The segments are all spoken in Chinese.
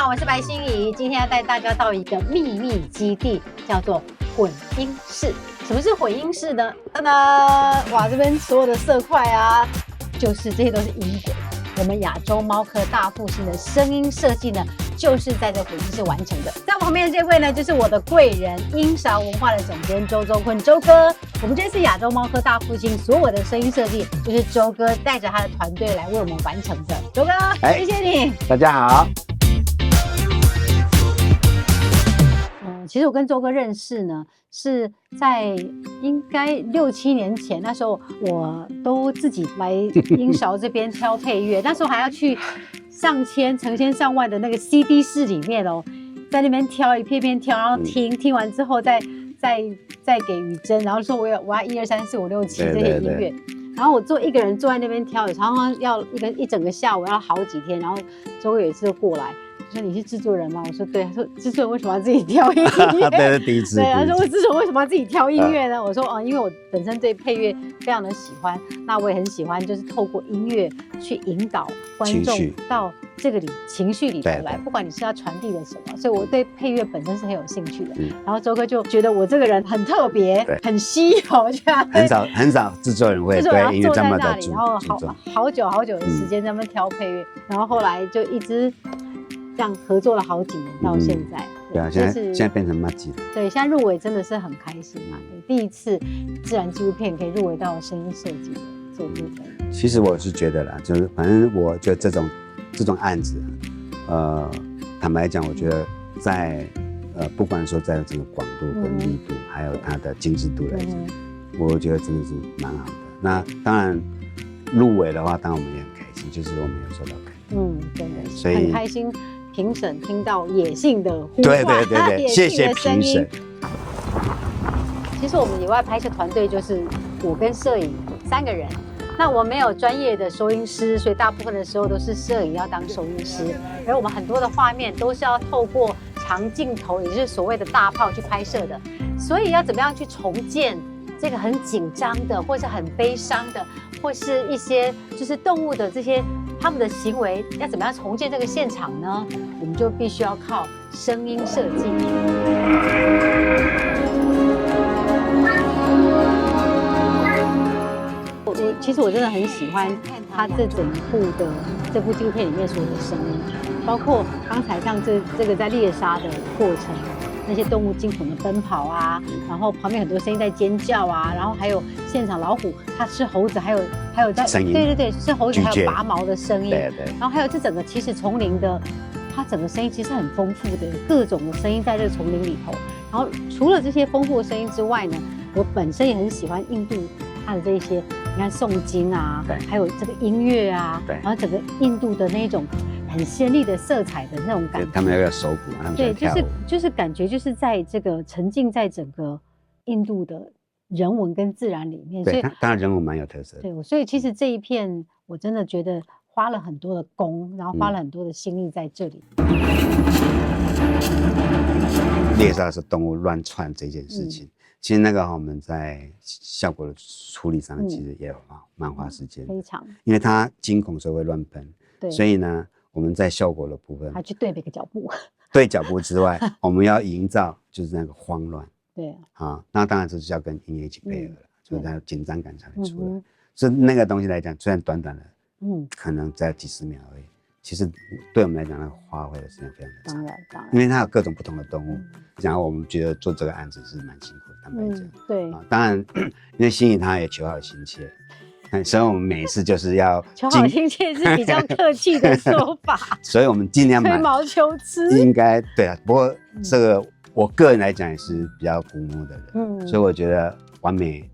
好，我是白心怡，今天要带大家到一个秘密基地，叫做混音室。什么是混音室呢？当当，哇，这边所有的色块啊，就是这些都是音轨。我们亚洲猫科大复兴的声音设计呢，就是在这混音室完成的。在我旁边的这位呢，就是我的贵人，音勺文化的总监周坤周哥。我们这次亚洲猫科大复兴所有的声音设计，就是周哥带着他的团队来为我们完成的。周哥，谢谢你。大家好。其实我跟周哥认识呢，是在应该6、7年前，那时候我都自己来音勺这边挑配乐，那时候还要去上千、成千上万的那个 CD 室里面哦，在那边挑一片片挑，然后听完之后再给宇珍，然后说我要1、2、3、4、5、6、7这些音乐。然后我一个人坐在那边挑，也常常要一整个下午，要好几天。然后周哥有一次就过来，说你是制作人吗？我说对。他说制作人为什么要自己挑音乐？对，第一次。对，他说制作人为什么要自己挑音乐呢？我说因为我本身对配乐非常的喜欢，那我也很喜欢，就是透过音乐去引导观众到这个情绪里头来，不管你是要传递的什么，所以我对配乐本身是很有兴趣的。然后周哥就觉得我这个人很特别，很稀有，这样很少制作人会对音乐这么的注重，然后好久的时间在那边挑配乐，然后后来就一直这样合作了好几年到现在。对啊，现在变成麻吉了。对，现在入围真的是很开心嘛。第一次自然纪录片可以入围到声音设计的这部分。其实我是觉得啦，就是反正我觉得这种案子，坦白讲，我觉得在不管说在整个广度跟密度，还有它的精致度来讲，我觉得真的是蛮好的。那当然入围的话，当然我们也很开心，就是我们有受到肯定。真的，所以很开心。评审听到野性的呼唤，对，谢谢评审。其实我们野外拍摄团队就是我跟摄影3个人。那我没有专业的收音师，所以大部分的时候都是摄影要当收音师，而我们很多的画面都是要透过长镜头，也就是所谓的大炮去拍摄的。所以要怎么样去重建这个很紧张的，或是很悲伤的，或是一些就是动物的这些他们的行为，要怎么样重建这个现场呢？我们就必须要靠声音设计。其实我真的很喜欢他这整部纪录片里面所有的声音，包括刚才像这个在猎杀的过程，那些动物惊恐的奔跑啊，然后旁边很多声音在尖叫啊，然后还有现场老虎它吃猴子，还有在声音，对，吃猴子还有拔毛的声音，对，然后还有这整个其实丛林的，它整个声音其实很丰富的，各种的声音在这个丛林里头。然后除了这些丰富的声音之外呢，我本身也很喜欢印度它的这些，你看诵经啊，还有这个音乐啊，然后整个印度的那种很鲜丽的色彩的那种感觉，他们有个手鼓，他们对，就是感觉就是在这个沉浸在整个印度的人文跟自然里面，对，当然人文蛮有特色的。对，所以其实这一片我真的觉得花了很多的功，然后花了很多的心力在这里。猎杀的时候动物乱窜这件事情，其实那个我们在效果的处理上其实也有蛮花时间，非常，因为它惊恐所以会乱喷，对，所以呢我们在效果的部分还去对每个脚步，对脚步之外，我们要营造就是那个慌乱，对啊，那当然这是要跟音乐一起配合了，所以它紧张感才会出来。所以那个东西来讲，虽然短短的，可能在几十秒而已，其实对我们来讲，那个花费的时间非常的长，当然，因为它有各种不同的动物，然后我们觉得做这个案子是蛮辛苦的，坦白讲，对啊，当然，因为心怡她也求好心切。所以我们每一次就是要求好心切是比较客气的说法，所以我们尽量吹毛求疵。应该对啊，不过这个我个人来讲也是比较古摸的人，所以我觉得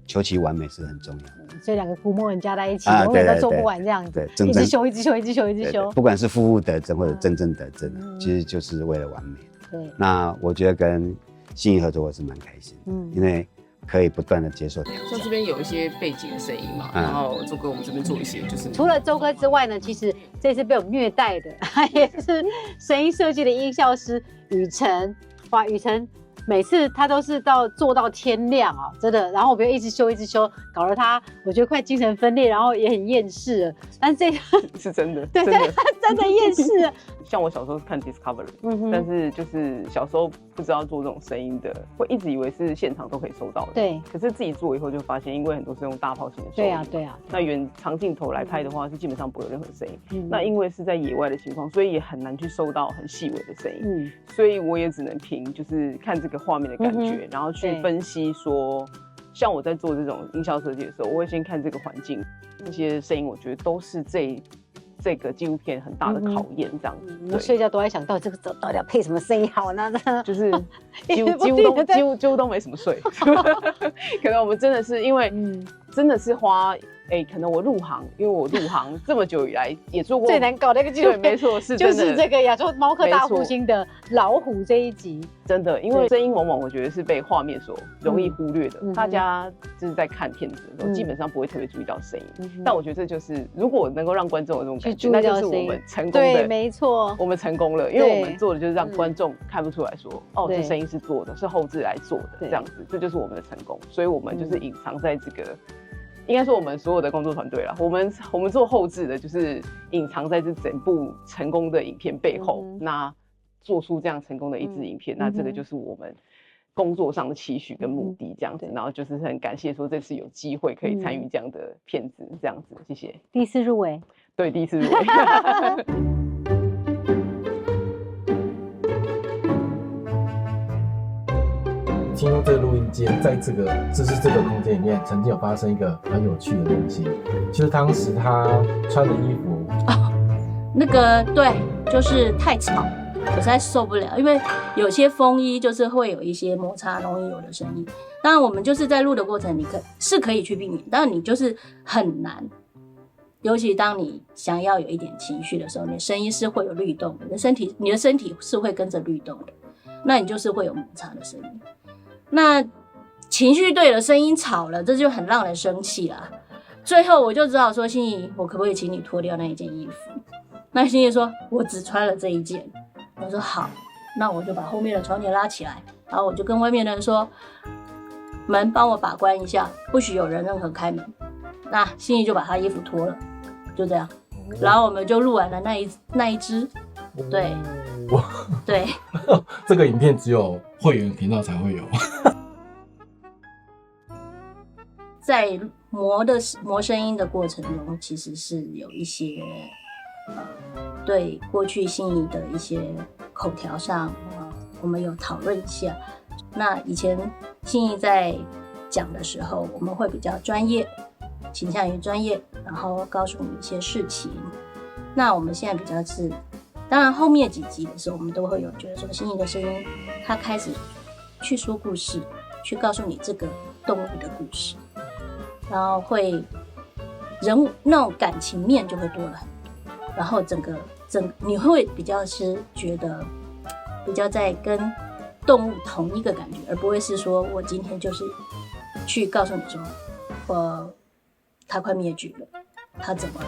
求其完美是很重要的。所以2个古摸人加在一起，永远都做不完这样子，一直修，不管是负得正或者真正得正，其实就是为了完美。对，那我觉得跟心怡合作我是蛮开心的，因为可以不断的接受挑战。像这边有一些背景的声音嘛，然后周哥我们这边做一些，就是除了周哥之外呢，其实这次被我们虐待的，他也是声音设计的音效师雨辰。哇，雨辰每次他都是做到天亮啊，真的。然后我们又一直修，搞得他我觉得快精神分裂，然后也很厌世了。但这个是真的，对，他真的厌世了。像我小时候是看 Discovery，但是就是小时候不知道做这种声音的，会一直以为是现场都可以收到的。对。可是自己做以后就发现，因为很多是用大炮型的收音，对啊。那长镜头来拍的话，是基本上不会有任何声音。那因为是在野外的情况，所以也很难去收到很细微的声音。所以我也只能凭就是看这个画面的感觉，然后去分析说。像我在做这种音效设计的时候，我会先看这个环境，这些声音，我觉得都是这个纪录片很大的考验，这样子。我睡觉都在想到这个到底要配什么声音好呢？就是几乎都没什么睡。可能我们真的是因为真的是花。可能我入行，因为我入行这么久以来也做过最难搞的一个纪录片，对，没错，是真的，就是这个亚洲猫科大复兴的老虎这一集，真的，因为声音往往我觉得是被画面所容易忽略的，大家就是在看片子的时候，基本上不会特别注意到声音，但我觉得这就是如果能够让观众有这种感觉，那就是我们成功的，对，没错，我们成功了，因为我们做的就是让观众看不出来说，哦，这声音是做的，是后制来做的，这样子，这就是我们的成功，所以我们就是隐藏在这个。应该说我们所有的工作团队啦，我们做后制的，就是隐藏在这整部成功的影片背后，那做出这样成功的一支影片，那这个就是我们工作上的期许跟目的，这样子，然后就是很感谢说这次有机会可以参与这样的片子，这样子，谢谢。第一次入围，对，第一次入围。听说这个录音间在这个空间里面，曾经有发生一个很有趣的东西，就是当时他穿的衣服那个对，就是太吵，我实在受不了，因为有些风衣就是会有一些摩擦，容易有的声音。当然，我们就是在录的过程，你可以去避免，但你就是很难。尤其当你想要有一点情绪的时候，你的声音是会有律动的，你的身体是会跟着律动的，那你就是会有摩擦的声音。那情绪对了，声音吵了，这就很让人生气啦。最后我就只好说，心怡，我可不可以请你脱掉那一件衣服？那心怡说，我只穿了这一件。我说好，那我就把后面的窗帘拉起来，然后我就跟外面的人说，门帮我把关一下，不许有人任何开门。那心怡就把她衣服脱了，就这样。然后我们就录完了那一支，对。对，这个影片只有会员频道才会有。在磨声音的过程中，其实是有一些对过去心怡的一些口条上我们有讨论一下。那以前心怡在讲的时候，我们会比较专业，倾向于专业，然后告诉你一些事情。那我们现在比较是。当然，后面几集的时候，我们都会有觉得说，心怡的声音，他开始去说故事，去告诉你这个动物的故事，然后会人物那种感情面就会多了很多，然后你会比较是觉得比较在跟动物同一个感觉，而不会是说我今天就是去告诉你说，它快灭绝了，它怎么了？